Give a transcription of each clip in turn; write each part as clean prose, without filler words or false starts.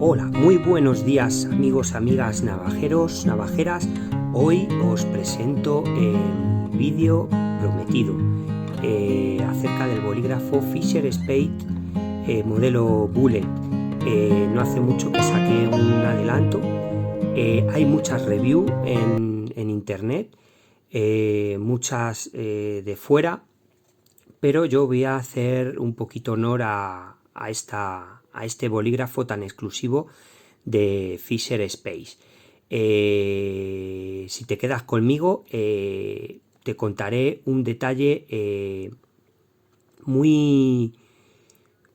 Hola, muy buenos días amigos, amigas, navajeros, navajeras. Hoy os presento el vídeo prometido acerca del bolígrafo Fisher Spade modelo Bullet. No hace mucho que saqué un adelanto. Hay muchas reviews en internet, muchas de fuera, pero yo voy a hacer un poquito honor a este bolígrafo tan exclusivo de Fisher Spade. Si te quedas conmigo, te contaré un detalle muy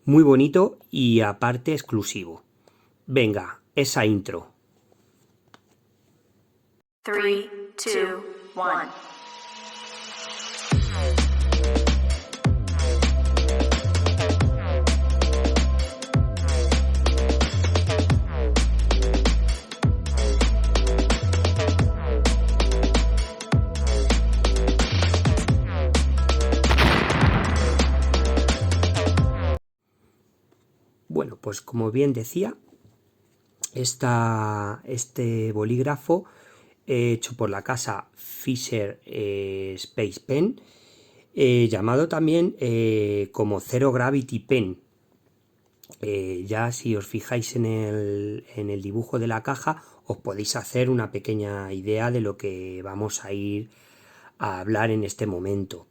bonito y aparte exclusivo. Venga, esa intro. 3, 2, 1. Bueno, pues como bien decía, este bolígrafo hecho por la casa Fisher Spade Pen, llamado también como Zero Gravity Pen. Ya si os fijáis en el dibujo de la caja, os podéis hacer una pequeña idea de lo que vamos a ir a hablar en este momento.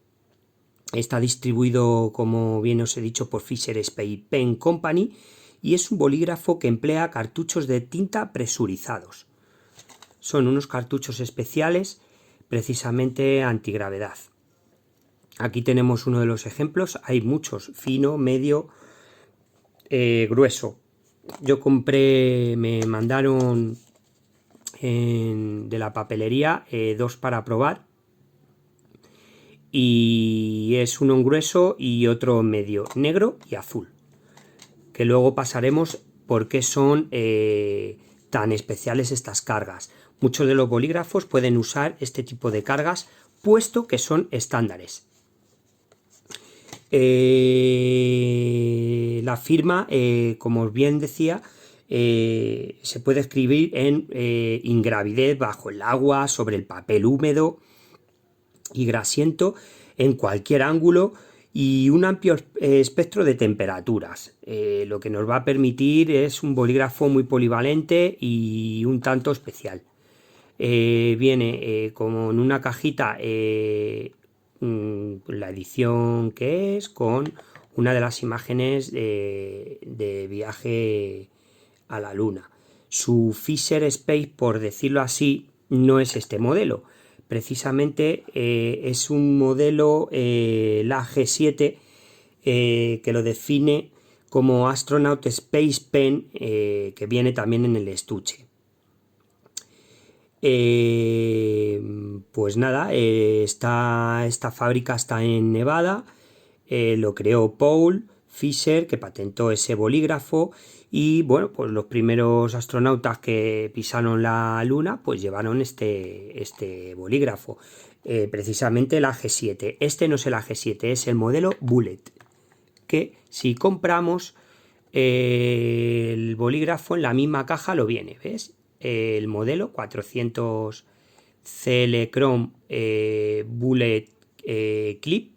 Está distribuido, como bien os he dicho, por Fisher Spade Pen Company y es un bolígrafo que emplea cartuchos de tinta presurizados. Son unos cartuchos especiales, precisamente antigravedad. Aquí tenemos uno de los ejemplos, hay muchos, fino, medio, grueso. Yo compré, me mandaron de la papelería dos para probar. Y es uno en grueso y otro en medio, negro y azul, que luego pasaremos por qué son tan especiales estas cargas. Muchos de los bolígrafos pueden usar este tipo de cargas, puesto que son estándares. La firma, como os bien decía, se puede escribir en ingravidez, bajo el agua, sobre el papel húmedo y grasiento, en cualquier ángulo y un amplio espectro de temperaturas. Lo que nos va a permitir es un bolígrafo muy polivalente y un tanto especial. Viene como en una cajita la edición que es, con una de las imágenes de viaje a la luna. Su Fisher Spade, por decirlo así, no es este modelo. Precisamente es un modelo, la G7, que lo define como Astronaut Space Pen, que viene también en el estuche. Pues nada, esta fábrica está en Nevada, lo creó Paul Fisher, que patentó ese bolígrafo, y bueno, pues los primeros astronautas que pisaron la luna pues llevaron este bolígrafo, precisamente la G7. Este no es el G7, es el modelo Bullet, que si compramos el bolígrafo en la misma caja lo viene, ¿ves? El modelo 400 CL Chrome Bullet Clip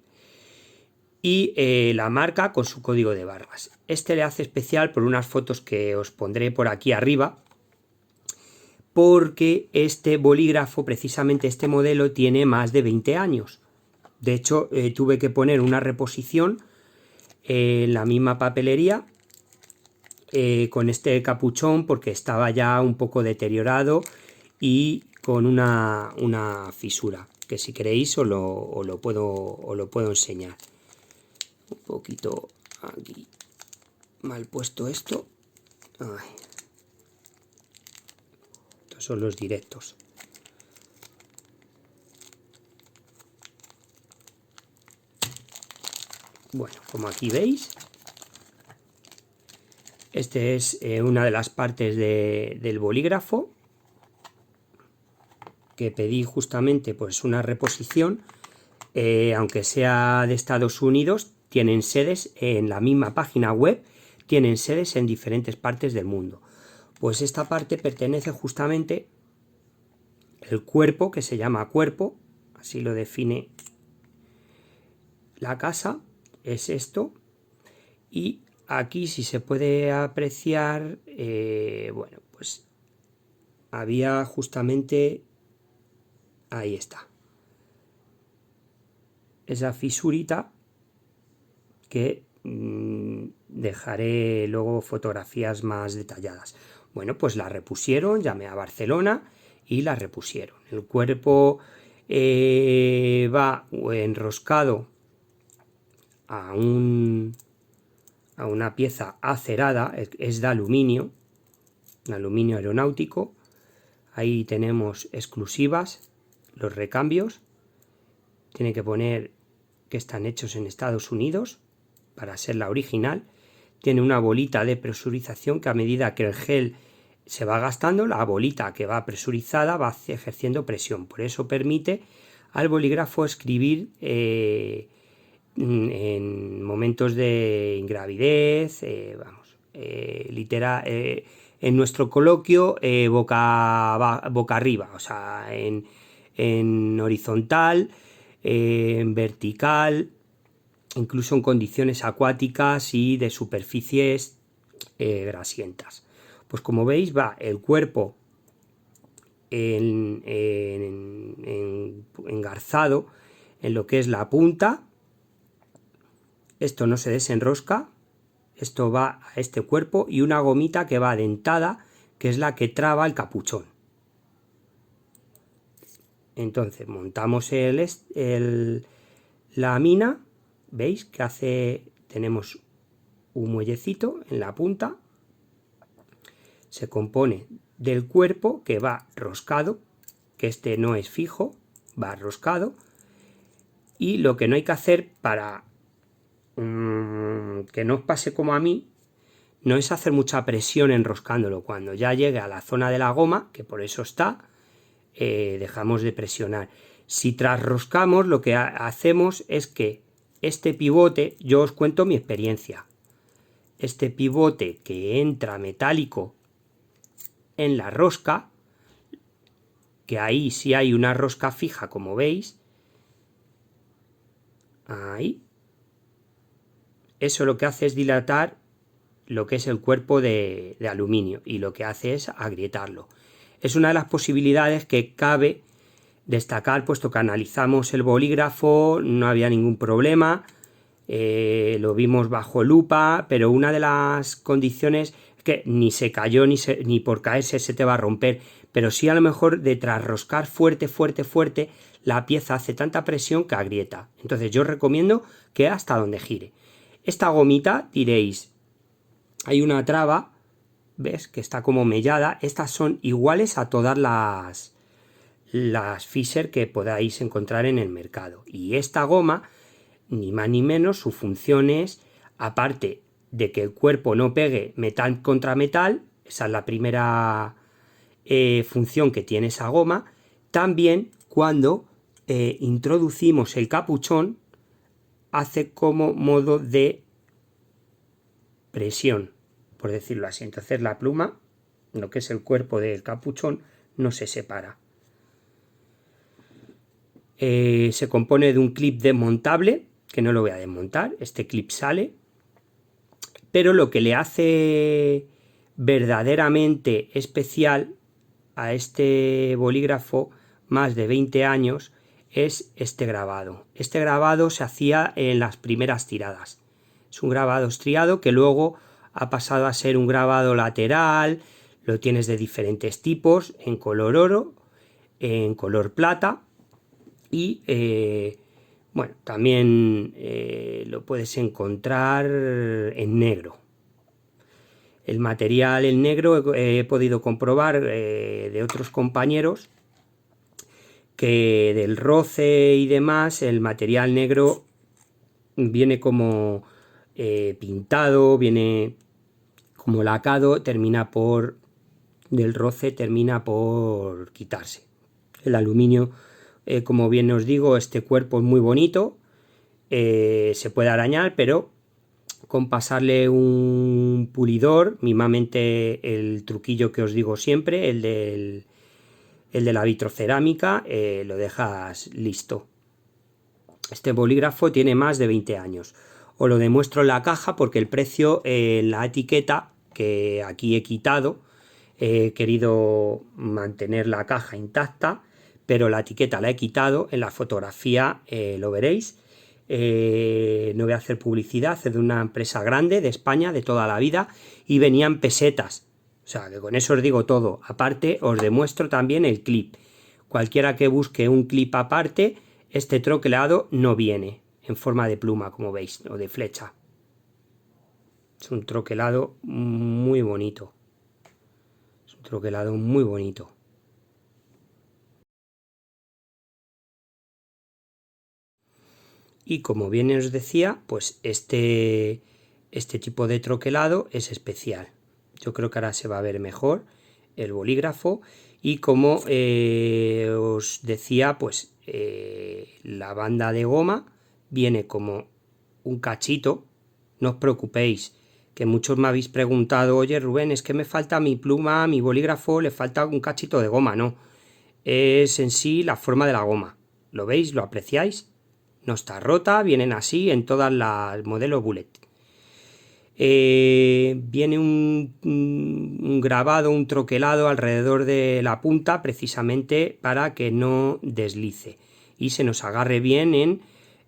y la marca con su código de barras. Este le hace especial por unas fotos que os pondré por aquí arriba, porque este bolígrafo, precisamente este modelo, tiene más de 20 años. De hecho, tuve que poner una reposición en la misma papelería con este capuchón, porque estaba ya un poco deteriorado y con una fisura, que si queréis os lo puedo enseñar. Un poquito aquí mal puesto esto. Ay. Estos son los directos. Bueno, como aquí veis, este es una de las partes del bolígrafo, que pedí justamente pues una reposición, aunque sea de Estados Unidos, tienen sedes en la misma página web, tienen sedes en diferentes partes del mundo. Pues esta parte pertenece justamente el cuerpo, que se llama cuerpo, así lo define la casa, es esto. Y aquí, si se puede apreciar, bueno, pues había justamente, ahí está, esa fisurita que dejaré luego fotografías más detalladas. Bueno, pues la repusieron, llamé a Barcelona y la repusieron. El cuerpo va enroscado a una pieza acerada, es de aluminio, un aluminio aeronáutico. Ahí tenemos exclusivas, los recambios. Tiene que poner que están hechos en Estados Unidos para ser la original. Tiene una bolita de presurización que a medida que el gel se va gastando, la bolita que va presurizada va ejerciendo presión. Por eso permite al bolígrafo escribir en momentos de ingravidez, en nuestro coloquio, boca arriba, o sea, en horizontal, en vertical, incluso en condiciones acuáticas y de superficies grasientas. Pues como veis, va el cuerpo engarzado en lo que es la punta. Esto no se desenrosca, esto va a este cuerpo, y una gomita que va dentada, que es la que traba el capuchón. Entonces montamos la mina, veis que tenemos un muellecito en la punta, se compone del cuerpo que va roscado, que este no es fijo, va roscado, y lo que no hay que hacer para que no os pase como a mí, no es hacer mucha presión enroscándolo. Cuando ya llegue a la zona de la goma, que por eso está, dejamos de presionar. Si trasroscamos, lo que hacemos es que este pivote, yo os cuento mi experiencia, este pivote que entra metálico en la rosca, que ahí sí hay una rosca fija, como veis, ahí, eso lo que hace es dilatar lo que es el cuerpo de aluminio, y lo que hace es agrietarlo. Es una de las posibilidades que cabe destacar, puesto que analizamos el bolígrafo, no había ningún problema, lo vimos bajo lupa, pero una de las condiciones es que ni se cayó ni por caerse se te va a romper, pero sí a lo mejor de trasroscar fuerte, la pieza hace tanta presión que agrieta. Entonces yo recomiendo que hasta donde gire. Esta gomita, diréis, hay una traba, ¿ves? Que está como mellada. Estas son iguales a todas las Fisher que podáis encontrar en el mercado. Y esta goma, ni más ni menos, su función es, aparte de que el cuerpo no pegue metal contra metal, esa es la primera función que tiene esa goma, también cuando introducimos el capuchón, hace como modo de presión, por decirlo así. Entonces la pluma, lo que es el cuerpo del capuchón, no se separa. Se compone de un clip desmontable, que no lo voy a desmontar, este clip sale, pero lo que le hace verdaderamente especial a este bolígrafo, más de 20 años, es este grabado. Este grabado se hacía en las primeras tiradas. Es un grabado estriado que luego ha pasado a ser un grabado lateral, lo tienes de diferentes tipos, en color oro, en color plata, y bueno, también lo puedes encontrar en negro. El material en negro he podido comprobar de otros compañeros que del roce y demás, el material negro viene como pintado, viene como lacado, del roce termina por quitarse. El aluminio, como bien os digo, este cuerpo es muy bonito, se puede arañar, pero con pasarle un un pulidor, mismamente el truquillo que os digo siempre, el de la vitrocerámica, lo dejas listo. Este bolígrafo tiene más de 20 años. Os lo demuestro en la caja porque el precio en la etiqueta, que aquí he quitado, he querido mantener la caja intacta, pero la etiqueta la he quitado. En la fotografía lo veréis. No voy a hacer publicidad, es de una empresa grande de España de toda la vida y venían pesetas. O sea que con eso os digo todo. Aparte os demuestro también el clip. Cualquiera que busque un clip aparte, este troquelado no viene en forma de pluma, como veis, o de flecha. Es un troquelado muy bonito. Es un troquelado muy bonito. Y como bien os decía, pues este tipo de troquelado es especial. Yo creo que ahora se va a ver mejor el bolígrafo. Y como os decía, pues la banda de goma viene como un cachito. No os preocupéis, que muchos me habéis preguntado, oye Rubén, es que me falta mi pluma, mi bolígrafo, le falta un cachito de goma. No, es en sí la forma de la goma. ¿Lo veis? ¿Lo apreciáis? No está rota, vienen así en todas las modelos Bullet. Viene un grabado, un troquelado alrededor de la punta, precisamente para que no deslice y se nos agarre bien en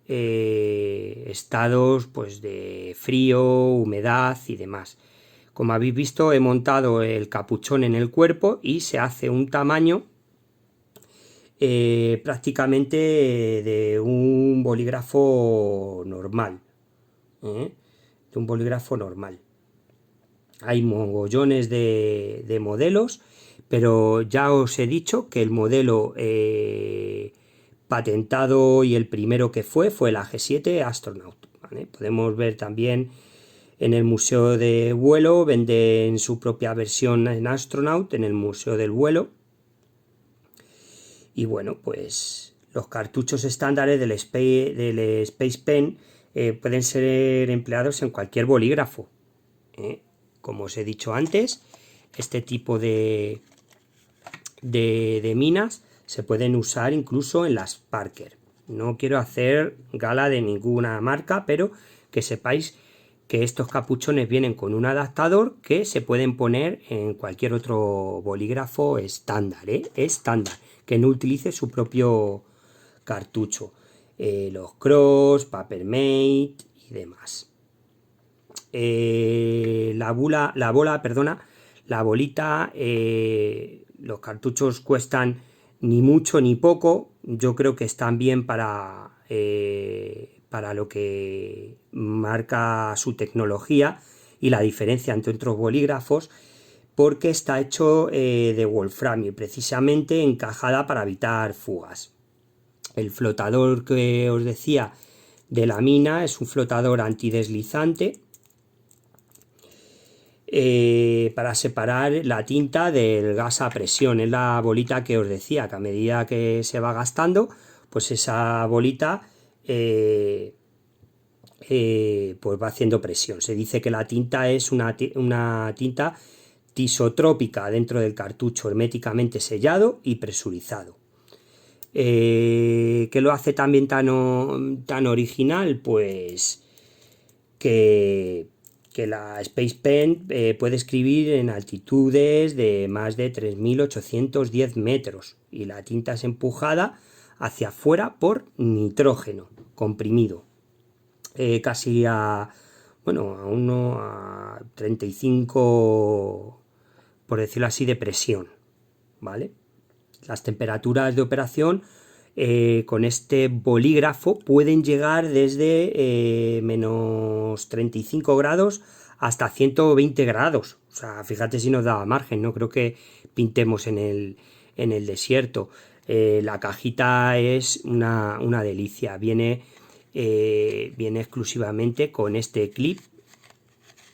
estados pues de frío, humedad y demás. Como habéis visto, he montado el capuchón en el cuerpo y se hace un tamaño prácticamente de un bolígrafo normal, de un bolígrafo normal. Hay mogollones de modelos, pero ya os he dicho que el modelo patentado y el primero que fue la G7 Astronaut, ¿vale? Podemos ver también en el Museo de Vuelo, venden su propia versión en Astronaut, en el Museo del Vuelo. Y bueno, pues los cartuchos estándares del Space Pen pueden ser empleados en cualquier bolígrafo. Como os he dicho antes, este tipo de minas se pueden usar incluso en las Parker. No quiero hacer gala de ninguna marca, pero que sepáis que estos capuchones vienen con un adaptador que se pueden poner en cualquier otro bolígrafo estándar, estándar, que no utilice su propio cartucho. Los Cross, Papermate y demás. La bolita, los cartuchos cuestan ni mucho ni poco. Yo creo que están bien para lo que marca su tecnología y la diferencia entre otros bolígrafos, porque está hecho de wolframio, precisamente encajada para evitar fugas. El flotador que os decía de la mina es un flotador antideslizante para separar la tinta del gas a presión. Es la bolita que os decía, que a medida que se va gastando, pues esa bolita pues va haciendo presión. Se dice que la tinta es una tinta tisotrópica dentro del cartucho, herméticamente sellado y presurizado. ¿Qué lo hace también tan original? Pues que la Space Pen puede escribir en altitudes de más de 3.810 metros y la tinta es empujada hacia afuera por nitrógeno comprimido, casi a 35, por decirlo así, de presión, ¿vale? Las temperaturas de operación con este bolígrafo pueden llegar desde menos 35 grados hasta 120 grados. O sea, fíjate si nos da margen, no creo que pintemos en el desierto. La cajita es una delicia. Viene exclusivamente con este clip,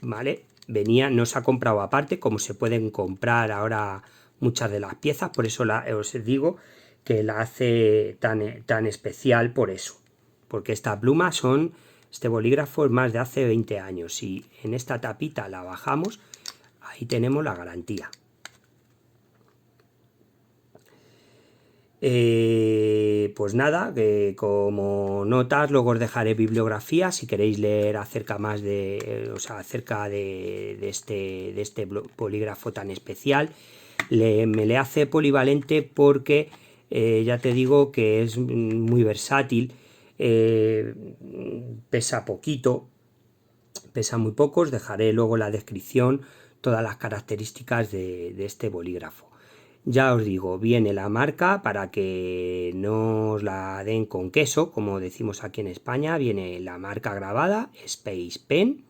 ¿vale? No se ha comprado aparte, como se pueden comprar ahora muchas de las piezas, por eso os digo que la hace tan especial por eso, porque estas plumas son Este bolígrafo es más de hace 20 años. Si en esta tapita la bajamos, ahí tenemos la garantía. Pues nada, que como notas luego os dejaré bibliografía si queréis leer acerca más de, o sea, acerca de este bolígrafo tan especial. Me le hace polivalente porque ya te digo que es muy versátil, pesa poquito, pesa muy poco. Os dejaré luego en la descripción todas las características de este bolígrafo. Ya os digo, viene la marca para que no os la den con queso, como decimos aquí en España. Viene la marca grabada, Space Pen,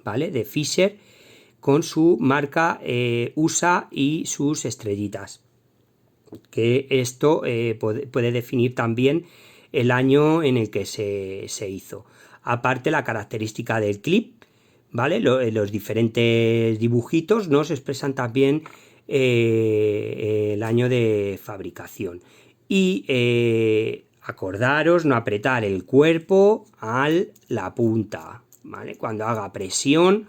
¿vale? De Fisher, con su marca USA y sus estrellitas. Que esto puede definir también el año en el que se hizo. Aparte, la característica del clip, ¿vale? Los diferentes dibujitos nos expresan también el año de fabricación. Y acordaros no apretar el cuerpo a la punta, ¿vale? Cuando haga presión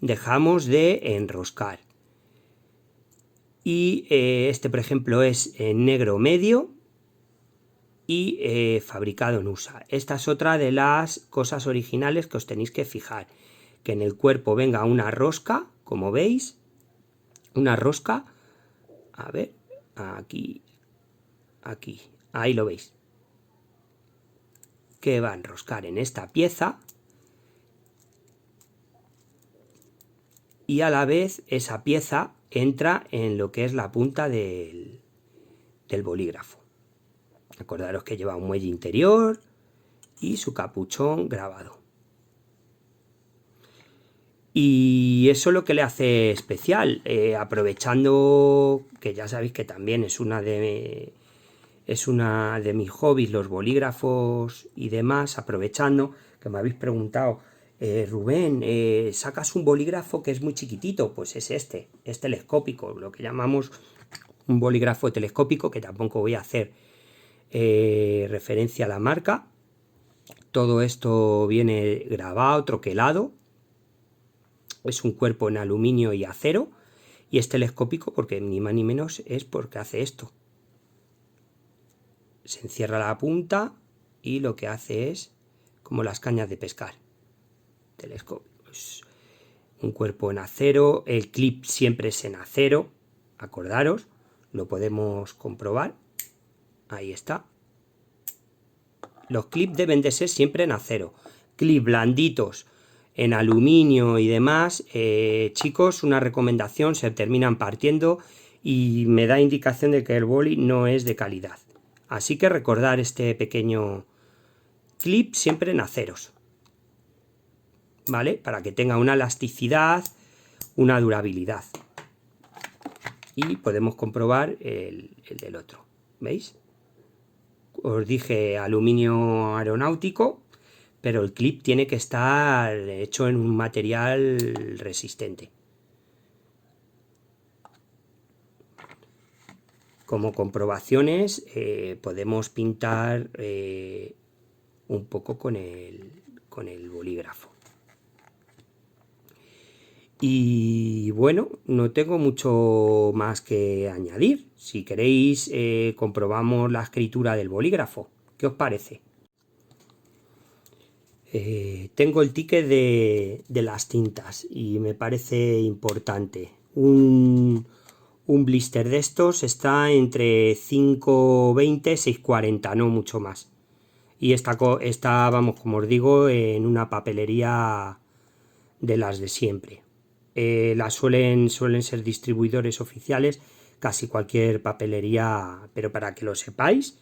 dejamos de enroscar. Y este, por ejemplo, es en negro medio y fabricado en USA. Esta es otra de las cosas originales que os tenéis que fijar, que en el cuerpo venga una rosca, como veis, una rosca, a ver, aquí, ahí lo veis, que va a enroscar en esta pieza y a la vez esa pieza entra en lo que es la punta del bolígrafo. Acordaros que lleva un muelle interior y su capuchón grabado. Y eso es lo que le hace especial, aprovechando que ya sabéis que también es una de mis hobbies, los bolígrafos y demás, aprovechando que me habéis preguntado, Rubén, ¿sacas un bolígrafo que es muy chiquitito? Pues es telescópico, lo que llamamos un bolígrafo telescópico, que tampoco voy a hacer referencia a la marca. Todo esto viene grabado, troquelado. Es un cuerpo en aluminio y acero y es telescópico porque ni más ni menos es porque hace esto. Se encierra la punta y lo que hace es como las cañas de pescar. Telescópico. Es un cuerpo en acero, el clip siempre es en acero, acordaros, lo podemos comprobar. Ahí está. Los clips deben de ser siempre en acero. Clips blanditos en aluminio y demás, chicos, una recomendación, se terminan partiendo y me da indicación de que el boli no es de calidad. Así que recordar este pequeño clip siempre en aceros, ¿vale? Para que tenga una elasticidad, una durabilidad. Y podemos comprobar el del otro, ¿veis? Os dije aluminio aeronáutico, pero el clip tiene que estar hecho en un material resistente. Como comprobaciones podemos pintar un poco con el bolígrafo. Y bueno, no tengo mucho más que añadir. Si queréis comprobamos la escritura del bolígrafo. ¿Qué os parece? Tengo el ticket de las tintas y me parece importante. Un blister de estos está entre 5,20 y 6,40, no mucho más. Y está, vamos, como os digo, en una papelería de las de siempre. Suelen ser distribuidores oficiales, casi cualquier papelería, pero para que lo sepáis,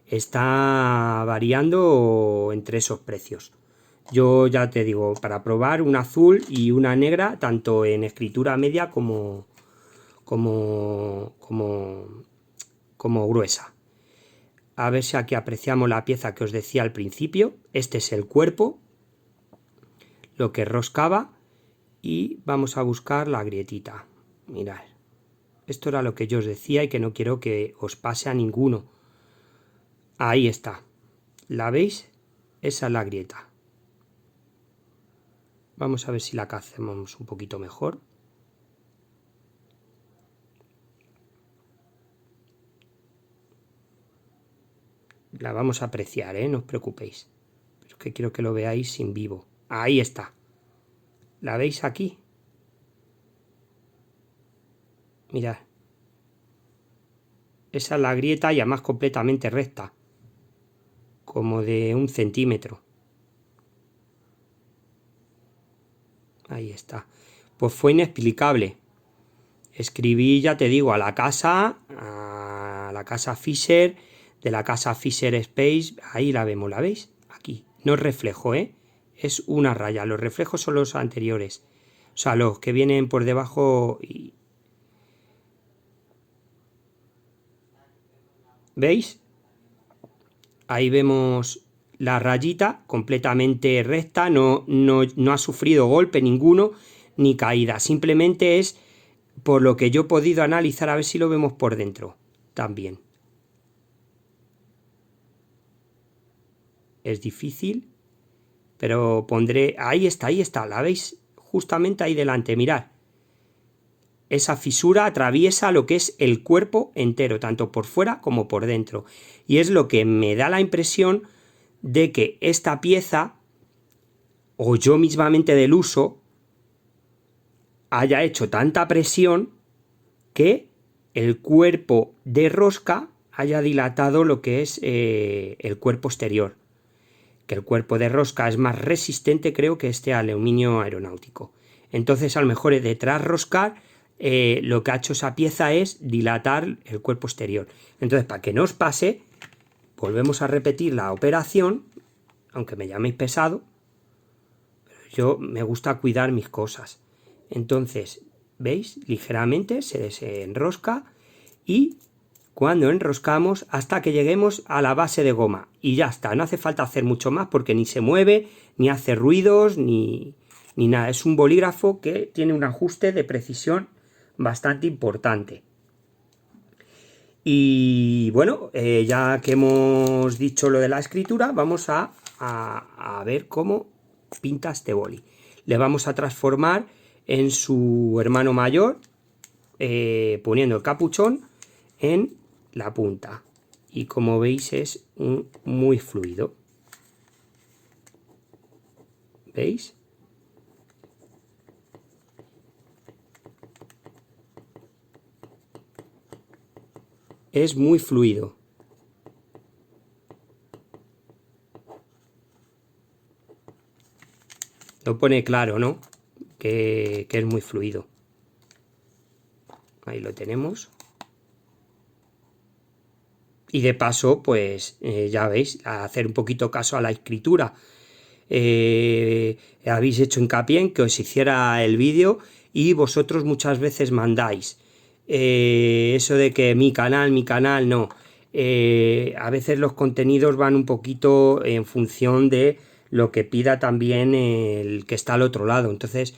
está variando entre esos precios. Yo ya te digo, para probar una azul y una negra, tanto en escritura media como gruesa. A ver si aquí apreciamos la pieza que os decía al principio. Este es el cuerpo, lo que roscaba, y vamos a buscar la grietita. Mirad, esto era lo que yo os decía y que no quiero que os pase a ninguno. Ahí está, ¿la veis? Esa es la grieta. Vamos a ver si la hacemos un poquito mejor. La vamos a apreciar, no os preocupéis. Pero es que quiero que lo veáis en vivo. Ahí está. ¿La veis aquí? Mirad. Esa es la grieta y además completamente recta. Como de 1 centímetro. Ahí está. Pues fue inexplicable. Escribí, ya te digo, a la casa Fisher, de la casa Fisher Space, ahí la vemos, ¿la veis? Aquí. No es reflejo, es una raya. Los reflejos son los anteriores. O sea, los que vienen por debajo. ¿Veis? Ahí vemos la rayita completamente recta, no ha sufrido golpe ninguno ni caída. Simplemente es por lo que yo he podido analizar, a ver si lo vemos por dentro también. Es difícil, pero pondré... Ahí está, ¿la veis? Justamente ahí delante, mirad. Esa fisura atraviesa lo que es el cuerpo entero, tanto por fuera como por dentro. Y es lo que me da la impresión de que esta pieza, o yo mismamente del uso, haya hecho tanta presión que el cuerpo de rosca haya dilatado lo que es el cuerpo exterior. Que el cuerpo de rosca es más resistente, creo, que este aluminio aeronáutico. Entonces, a lo mejor de tras roscar, lo que ha hecho esa pieza es dilatar el cuerpo exterior. Entonces, para que no os pase, volvemos a repetir la operación, aunque me llaméis pesado, pero yo me gusta cuidar mis cosas. Entonces, ¿veis? Ligeramente se desenrosca y cuando enroscamos hasta que lleguemos a la base de goma y ya está, no hace falta hacer mucho más porque ni se mueve, ni hace ruidos, ni nada. Es un bolígrafo que tiene un ajuste de precisión bastante importante. Y bueno, ya que hemos dicho lo de la escritura, vamos a ver cómo pinta este boli. Le vamos a transformar en su hermano mayor, poniendo el capuchón en la punta. Y como veis es muy fluido. ¿Veis? Es muy fluido. Lo pone claro, ¿no? Que es muy fluido. Ahí lo tenemos. Y de paso, pues ya veis, a hacer un poquito caso a la escritura. Habéis hecho hincapié en que os hiciera el vídeo y vosotros muchas veces mandáis. Eso de que mi canal, no. A veces los contenidos van un poquito en función de lo que pida también el que está al otro lado. Entonces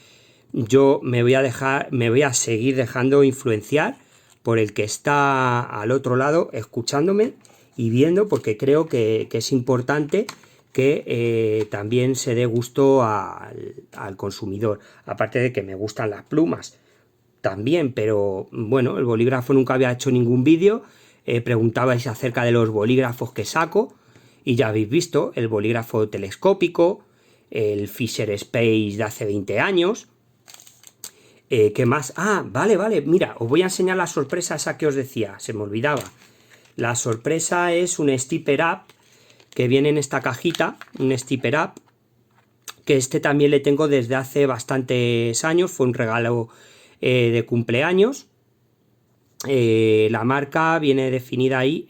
yo me voy a seguir dejando influenciar por el que está al otro lado escuchándome y viendo, porque creo que es importante que también se dé gusto al consumidor. Aparte de que me gustan las plumas también, pero bueno, el bolígrafo nunca había hecho ningún vídeo. Preguntabais acerca de los bolígrafos que saco y ya habéis visto el bolígrafo telescópico, el Fisher Space de hace 20 años. ¿Qué más? Ah, vale, mira, os voy a enseñar la sorpresa esa que os decía, se me olvidaba. La sorpresa es un Stipper Up que viene en esta cajita, un Stipper Up, que este también le tengo desde hace bastantes años, fue un regalo de cumpleaños. La marca viene definida ahí,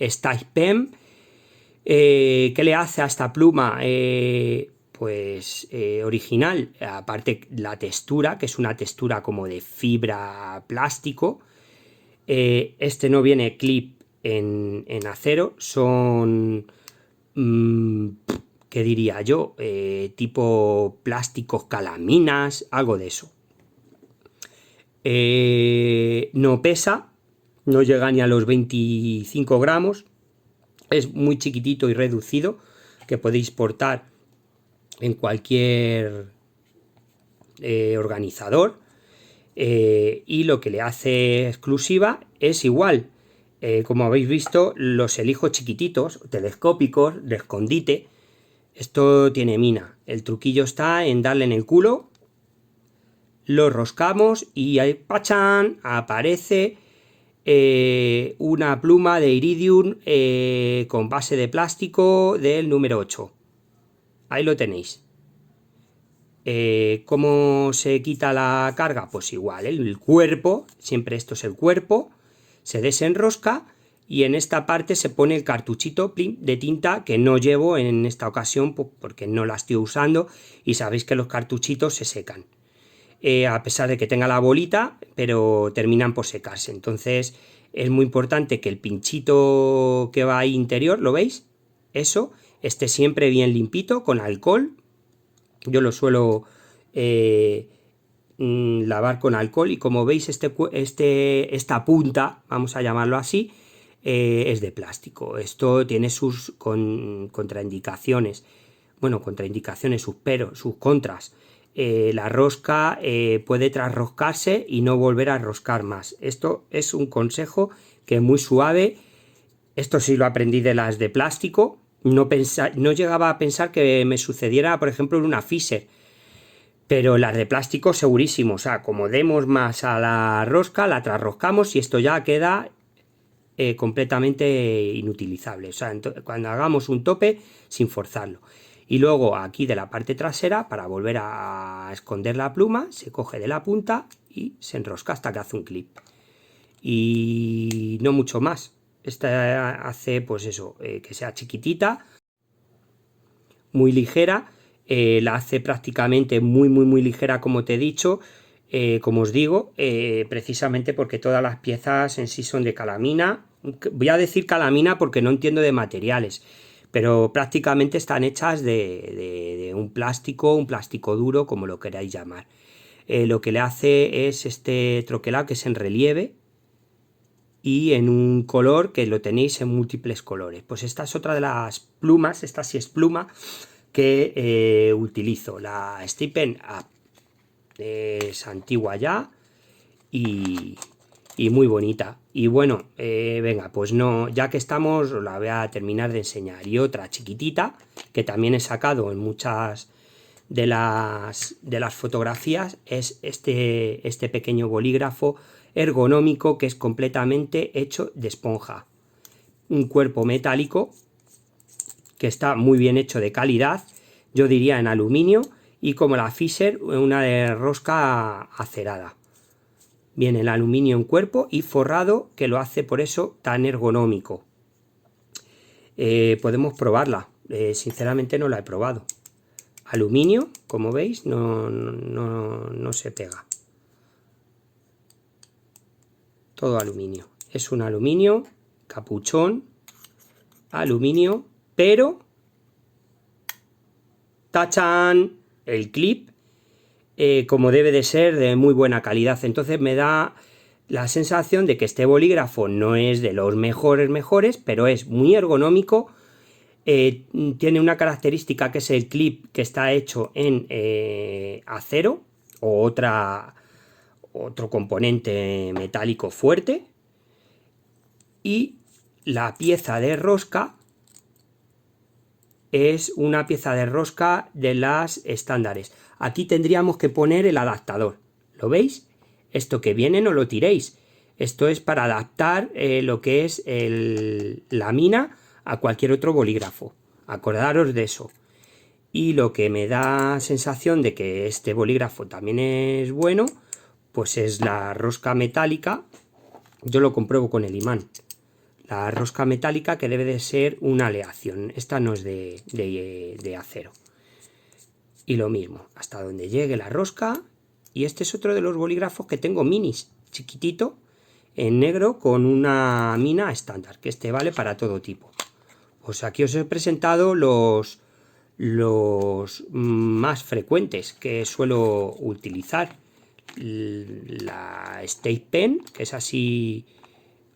Stipem. ¿Qué le hace a esta pluma? Pues original, aparte la textura, que es una textura como de fibra plástico. Este no viene clip en acero, son ¿qué diría yo? Tipo plásticos calaminas, algo de eso. No pesa, no llega ni a los 25 gramos, es muy chiquitito y reducido, que podéis portar en cualquier organizador, y lo que le hace exclusiva es igual. Como habéis visto, los elijo chiquititos, telescópicos, de escondite. Esto tiene mina. El truquillo está en darle en el culo, lo roscamos y ahí, ¡pachán!, aparece una pluma de iridium con base de plástico del número 8. Ahí lo tenéis. ¿Cómo se quita la carga? Pues igual, el cuerpo, siempre esto es el cuerpo, se desenrosca y en esta parte se pone el cartuchito de tinta, que no llevo en esta ocasión porque no la estoy usando, y sabéis que los cartuchitos se secan. A pesar de que tenga la bolita, pero terminan por secarse. Entonces es muy importante que el pinchito que va ahí interior, ¿lo veis? Eso esté siempre bien limpito con alcohol. Yo lo suelo lavar con alcohol, y como veis esta punta, vamos a llamarlo así, es de plástico. Esto tiene sus contraindicaciones. Bueno, contraindicaciones, sus contras. La rosca puede trasroscarse y no volver a roscar más. Esto es un consejo que es muy suave. Esto sí lo aprendí de las de plástico. No llegaba a pensar que me sucediera, por ejemplo, en una Fisher, pero las de plástico segurísimo. O sea, como demos más a la rosca, la trasroscamos y esto ya queda completamente inutilizable. O sea, cuando hagamos un tope, sin forzarlo. Y luego aquí de la parte trasera, para volver a esconder la pluma, se coge de la punta y se enrosca hasta que hace un clip. Y no mucho más. Esta hace pues eso, que sea chiquitita, muy ligera, la hace prácticamente muy ligera, como te he dicho, como os digo, precisamente porque todas las piezas en sí son de calamina. Voy a decir calamina porque no entiendo de materiales, pero prácticamente están hechas de un plástico duro, como lo queráis llamar. Lo que le hace es este troquelado, que es en relieve y en un color que lo tenéis en múltiples colores. Pues esta es otra de las plumas, esta sí es pluma, que utilizo. La Stephen Up es antigua ya y muy bonita. Y bueno, venga, pues no, ya que estamos, la voy a terminar de enseñar. Y otra chiquitita que también he sacado en muchas de las fotografías es este pequeño bolígrafo ergonómico, que es completamente hecho de esponja. Un cuerpo metálico que está muy bien hecho, de calidad, yo diría en aluminio, y como la Fisher, una de rosca acerada. Viene el aluminio en cuerpo y forrado, que lo hace por eso tan ergonómico. Podemos probarla, sinceramente no la he probado. Aluminio, como veis, no se pega. Todo aluminio. Es un aluminio, capuchón, aluminio, pero ¡tachán!, el clip, como debe de ser, de muy buena calidad. Entonces me da la sensación de que este bolígrafo no es de los mejores, pero es muy ergonómico. Tiene una característica, que es el clip, que está hecho en acero o otro componente metálico fuerte, y la pieza de rosca es una pieza de rosca de las estándares. Aquí tendríamos que poner el adaptador, ¿lo veis? Esto que viene no lo tiréis, esto es para adaptar lo que es la mina a cualquier otro bolígrafo, acordaros de eso. Y lo que me da sensación de que este bolígrafo también es bueno, pues es la rosca metálica. Yo lo compruebo con el imán. La rosca metálica, que debe de ser una aleación, esta no es de acero. Y lo mismo, hasta donde llegue la rosca. Y este es otro de los bolígrafos que tengo minis, chiquitito, en negro, con una mina estándar, que este vale para todo tipo. Pues aquí os he presentado los más frecuentes que suelo utilizar. La State Pen, que es así,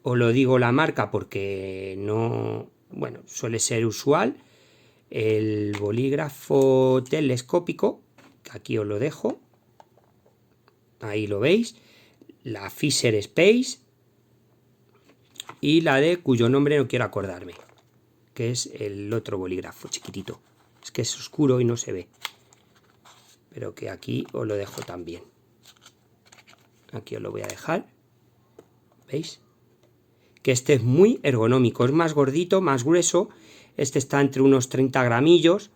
os lo digo la marca porque no, bueno, suele ser usual. el bolígrafo telescópico, que aquí os lo dejo, ahí lo veis, la Fisher Space y la de cuyo nombre no quiero acordarme, que es el otro bolígrafo chiquitito, es que es oscuro y no se ve, pero que aquí os lo dejo también. Aquí os lo voy a dejar, ¿veis? Que este es muy ergonómico, es más gordito, más grueso, este está entre unos 30 gramillos,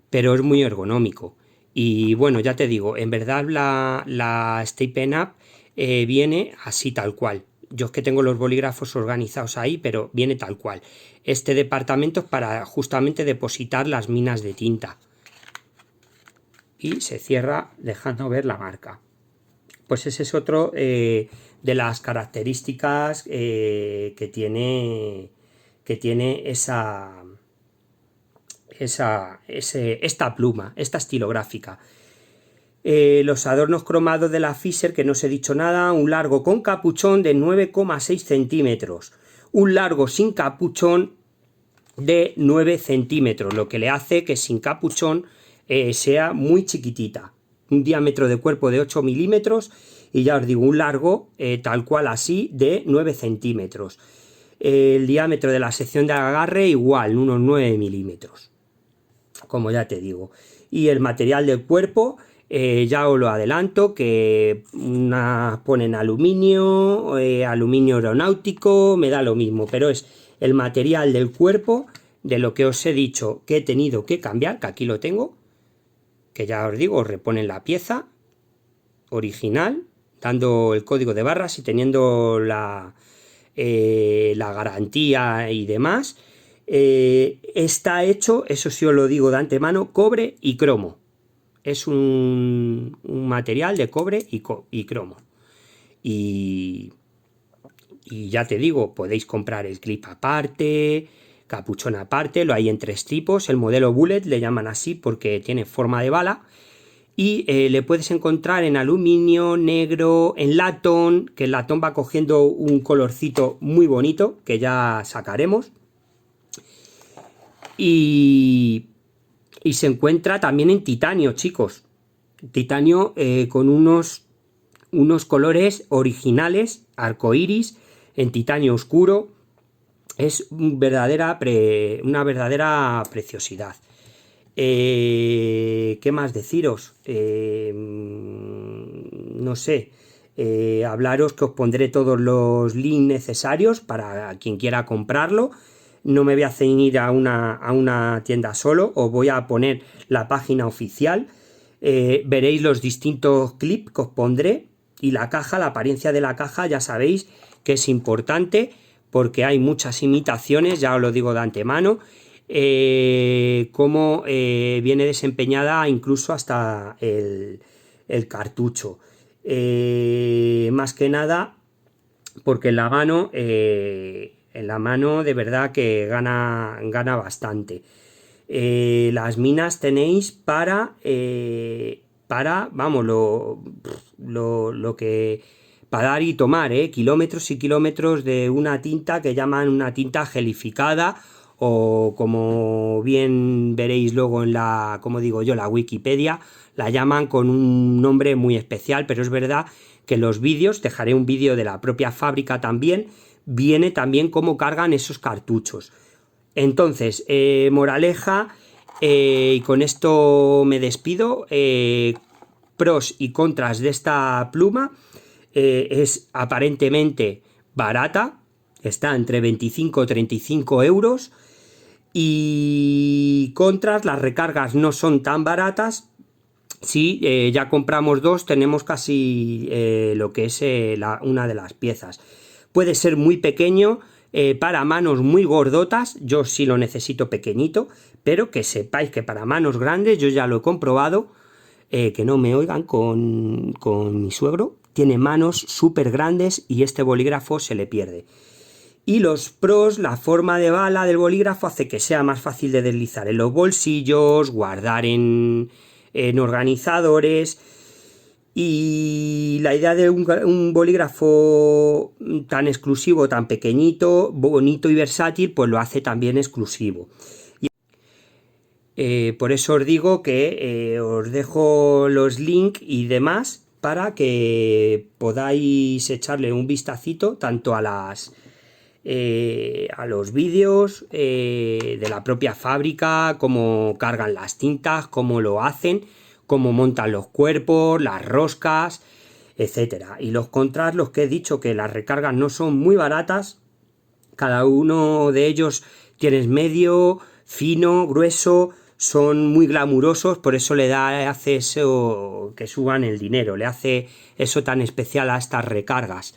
pero es muy ergonómico. Y bueno, ya te digo, en verdad la Stay Pen Up viene así tal cual. Yo es que tengo los bolígrafos organizados ahí, pero viene tal cual. Este departamento es para justamente depositar las minas de tinta. Y se cierra dejando ver la marca. Pues ese es otro de las características que tiene esta pluma, esta estilográfica. Los adornos cromados de la Fisher, que no os he dicho nada, un largo con capuchón de 9,6 centímetros, un largo sin capuchón de 9 centímetros, lo que le hace que sin capuchón sea muy chiquitita, un diámetro de cuerpo de 8 milímetros y ya os digo, un largo tal cual así de 9 centímetros. El diámetro de la sección de agarre igual, unos 9 milímetros, como ya te digo. Y el material del cuerpo, ya os lo adelanto, que unas ponen aluminio, aluminio aeronáutico, me da lo mismo, pero es el material del cuerpo de lo que os he dicho que he tenido que cambiar, que aquí lo tengo, que ya os digo, os reponen la pieza original, dando el código de barras y teniendo la garantía y demás. Está hecho, eso sí os lo digo de antemano, cobre y cromo. Es un material de cobre y cromo. Y ya te digo, podéis comprar el clip aparte, capuchón aparte, lo hay en 3 tipos. El modelo Bullet le llaman así porque tiene forma de bala. Y le puedes encontrar en aluminio, negro, en latón, que el latón va cogiendo un colorcito muy bonito, que ya sacaremos. Y se encuentra también en titanio, chicos. Titanio con unos colores originales, arcoiris, en titanio oscuro. Es una verdadera preciosidad. ¿Qué más deciros? No sé. Hablaros que os pondré todos los links necesarios para quien quiera comprarlo. No me voy a ceñir a una tienda solo, os voy a poner la página oficial. Veréis los distintos clips que os pondré y la caja, la apariencia de la caja, ya sabéis que es importante porque hay muchas imitaciones, ya os lo digo de antemano. Cómo viene desempeñada incluso hasta el cartucho. Más que nada porque en la mano de verdad que gana bastante. Las minas tenéis para vamos, lo que para dar y tomar, kilómetros y kilómetros de una tinta que llaman una tinta gelificada, o como bien veréis luego en la Wikipedia, la llaman con un nombre muy especial, pero es verdad que en los vídeos, dejaré un vídeo de la propia fábrica también, viene también cómo cargan esos cartuchos. Entonces, moraleja, y con esto me despido, pros y contras de esta pluma. Es aparentemente barata, está entre 25 y 35 euros, y contras, las recargas no son tan baratas. Si ya compramos dos, tenemos casi lo que es una de las piezas. Puede ser muy pequeño para manos muy gordotas, yo sí lo necesito pequeñito, pero que sepáis que para manos grandes, yo ya lo he comprobado, que no me oigan con mi suegro, tiene manos súper grandes y este bolígrafo se le pierde. Y los pros, la forma de bala del bolígrafo hace que sea más fácil de deslizar en los bolsillos, guardar en organizadores. Y la idea de un bolígrafo tan exclusivo, tan pequeñito, bonito y versátil, pues lo hace también exclusivo. Por eso os digo que os dejo los links y demás para que podáis echarle un vistacito tanto a los vídeos de la propia fábrica, cómo cargan las tintas, cómo lo hacen, cómo montan los cuerpos, las roscas, etcétera. Y los contras, los que he dicho, que las recargas no son muy baratas, cada uno de ellos tienes medio, fino, grueso, son muy glamurosos, por eso hace eso que suban el dinero, le hace eso tan especial a estas recargas.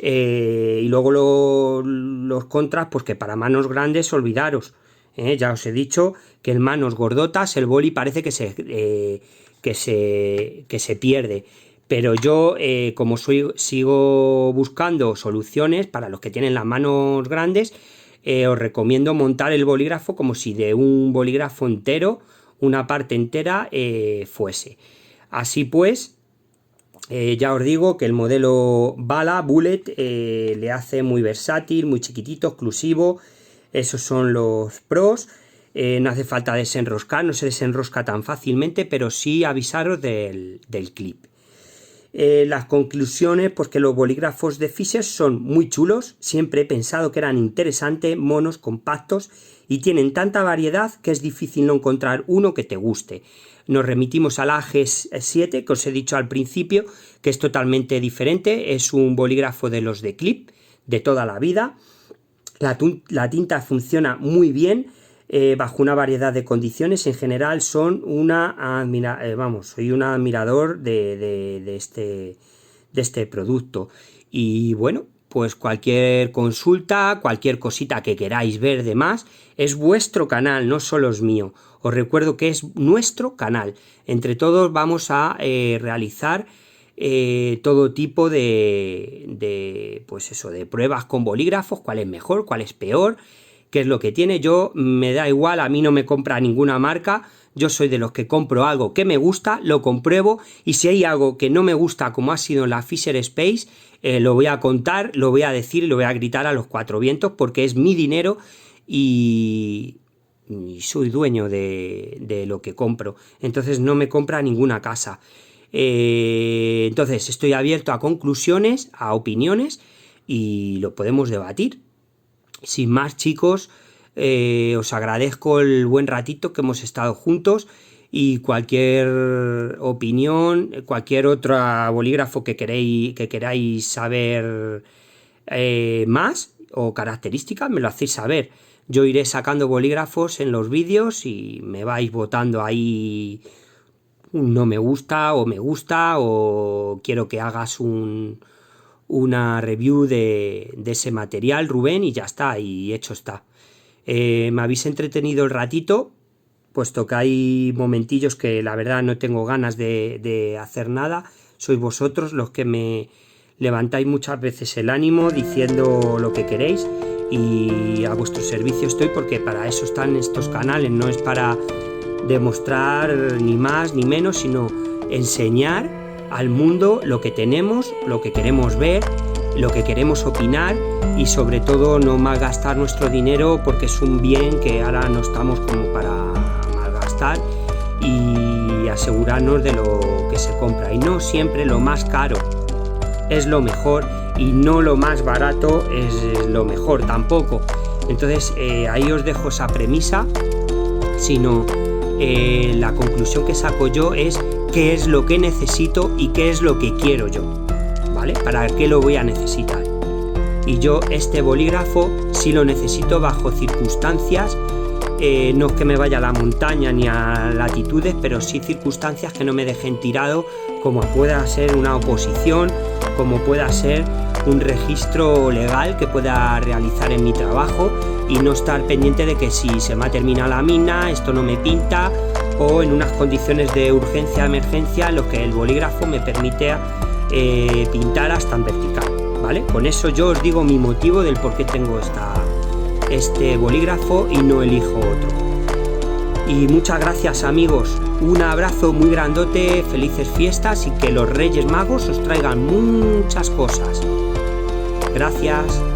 Y luego los contras, pues que para manos grandes olvidaros, ya os he dicho que en manos gordotas el boli parece que se pierde, pero yo como sigo buscando soluciones para los que tienen las manos grandes, os recomiendo montar el bolígrafo como si de un bolígrafo entero, una parte entera fuese. Así pues, ya os digo que el modelo Bullet le hace muy versátil, muy chiquitito, exclusivo. Esos son los pros. No hace falta desenroscar, no se desenrosca tan fácilmente, pero sí avisaros del clip. Las conclusiones, pues que los bolígrafos de Fisher son muy chulos, siempre he pensado que eran interesantes, monos, compactos y tienen tanta variedad que es difícil no encontrar uno que te guste. Nos remitimos al AG7 que os he dicho al principio, que es totalmente diferente, es un bolígrafo de los de clip de toda la vida. La tinta funciona muy bien, bajo una variedad de condiciones. En general soy un admirador de este producto. Y bueno, pues cualquier consulta, cualquier cosita que queráis ver de más, es vuestro canal, no solo es mío. Os recuerdo que es nuestro canal. Entre todos vamos a realizar todo tipo de pruebas con bolígrafos, cuál es mejor, cuál es peor, qué es lo que tiene. Yo me da igual, a mí no me compra ninguna marca, yo soy de los que compro algo que me gusta, lo compruebo, y si hay algo que no me gusta, como ha sido la Fisher Space, lo voy a contar, lo voy a decir y lo voy a gritar a los cuatro vientos, porque es mi dinero y soy dueño de lo que compro. Entonces no me compra ninguna casa. Entonces estoy abierto a conclusiones, a opiniones, y lo podemos debatir. Sin más, chicos, os agradezco el buen ratito que hemos estado juntos, y cualquier opinión, cualquier otro bolígrafo que queráis saber más o características, me lo hacéis saber. Yo iré sacando bolígrafos en los vídeos y me vais votando ahí un no me gusta o quiero que hagas una review de ese material, Rubén, y ya está, y hecho está. Me habéis entretenido el ratito, puesto que hay momentillos que la verdad no tengo ganas de hacer nada. Sois vosotros los que me levantáis muchas veces el ánimo diciendo lo que queréis, y a vuestro servicio estoy, porque para eso están estos canales, no es para demostrar ni más ni menos, sino enseñar al mundo lo que tenemos, lo que queremos ver, lo que queremos opinar, y sobre todo no malgastar nuestro dinero, porque es un bien que ahora no estamos como para malgastar, y asegurarnos de lo que se compra. Y no siempre lo más caro es lo mejor, y no lo más barato es lo mejor tampoco. Entonces ahí os dejo esa premisa, sino la conclusión que saco yo es qué es lo que necesito y qué es lo que quiero yo, ¿vale? ¿Para qué lo voy a necesitar? Y yo este bolígrafo sí lo necesito bajo circunstancias, no es que me vaya a la montaña ni a latitudes, pero sí circunstancias que no me dejen tirado, como pueda ser una oposición, como pueda ser un registro legal que pueda realizar en mi trabajo, y no estar pendiente de que si se me ha terminado la mina, esto no me pinta, o en unas condiciones de urgencia, emergencia, en los que el bolígrafo me permite pintar hasta en vertical, ¿vale? Con eso yo os digo mi motivo del por qué tengo este bolígrafo y no elijo otro. Y muchas gracias, amigos, un abrazo muy grandote, felices fiestas, y que los Reyes Magos os traigan muchas cosas. Gracias.